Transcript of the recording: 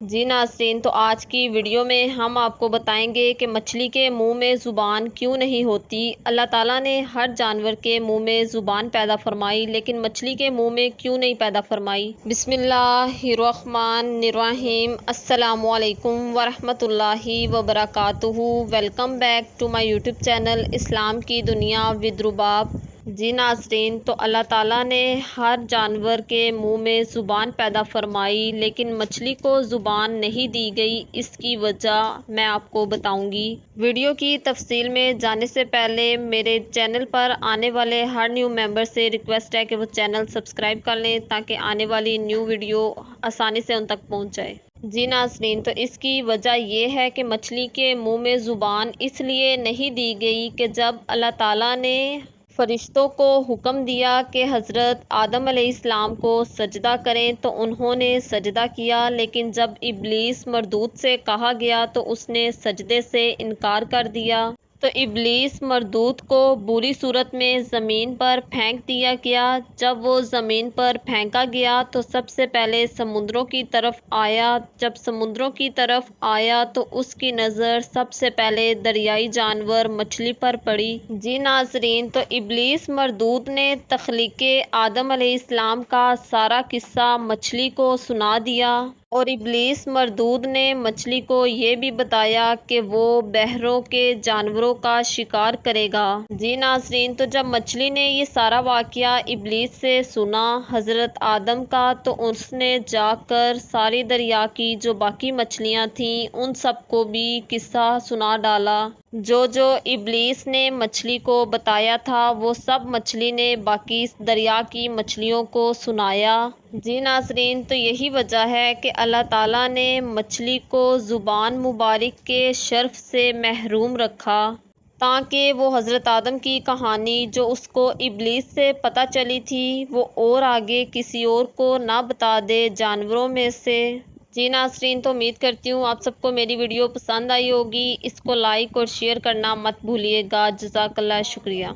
جی ناظرین، تو آج کی ویڈیو میں ہم آپ کو بتائیں گے کہ مچھلی کے منہ میں زبان کیوں نہیں ہوتی۔ اللہ تعالیٰ نے ہر جانور کے منہ میں زبان پیدا فرمائی، لیکن مچھلی کے منہ میں کیوں نہیں پیدا فرمائی۔ بسم اللہ الرحمن الرحیم۔ السلام علیکم ورحمۃ اللہ وبرکاتہ۔ Welcome back to my YouTube channel اسلام کی دنیا ود رباب۔ جی ناظرین، تو اللہ تعالیٰ نے ہر جانور کے منہ میں زبان پیدا فرمائی، لیکن مچھلی کو زبان نہیں دی گئی۔ اس کی وجہ میں آپ کو بتاؤں گی۔ ویڈیو کی تفصیل میں جانے سے پہلے میرے چینل پر آنے والے ہر نیو ممبر سے ریکویسٹ ہے کہ وہ چینل سبسکرائب کر لیں تاکہ آنے والی نیو ویڈیو آسانی سے ان تک پہنچ جائے۔ جی ناظرین، تو اس کی وجہ یہ ہے کہ مچھلی کے منہ میں زبان اس لیے نہیں دی گئی کہ جب اللہ تعالیٰ نے فرشتوں کو حکم دیا کہ حضرت آدم علیہ السلام کو سجدہ کریں تو انہوں نے سجدہ کیا، لیکن جب ابلیس مردود سے کہا گیا تو اس نے سجدے سے انکار کر دیا۔ تو ابلیس مردود کو بری صورت میں زمین پر پھینک دیا گیا۔ جب وہ زمین پر پھینکا گیا تو سب سے پہلے سمندروں کی طرف آیا۔ جب سمندروں کی طرف آیا تو اس کی نظر سب سے پہلے دریائی جانور مچھلی پر پڑی۔ جی ناظرین، تو ابلیس مردود نے تخلیق آدم علیہ السلام کا سارا قصہ مچھلی کو سنا دیا، اور ابلیس مردود نے مچھلی کو یہ بھی بتایا کہ وہ بحروں کے جانوروں کا شکار کرے گا۔ جی ناظرین، تو جب مچھلی نے یہ سارا واقعہ ابلیس سے سنا حضرت آدم کا، تو اس نے جا کر ساری دریا کی جو باقی مچھلیاں تھیں ان سب کو بھی قصہ سنا ڈالا۔ جو ابلیس نے مچھلی کو بتایا تھا وہ سب مچھلی نے باقی دریا کی مچھلیوں کو سنایا۔ جی ناظرین، تو یہی وجہ ہے کہ اللہ تعالیٰ نے مچھلی کو زبان مبارک کے شرف سے محروم رکھا، تاکہ وہ حضرت آدم کی کہانی جو اس کو ابلیس سے پتہ چلی تھی وہ اور آگے کسی اور کو نہ بتا دے جانوروں میں سے۔ جی ناظرین، تو امید کرتی ہوں آپ سب کو میری ویڈیو پسند آئی ہوگی۔ اس کو لائک اور شیئر کرنا مت بھولیے گا۔ جزاک اللہ، شکریہ۔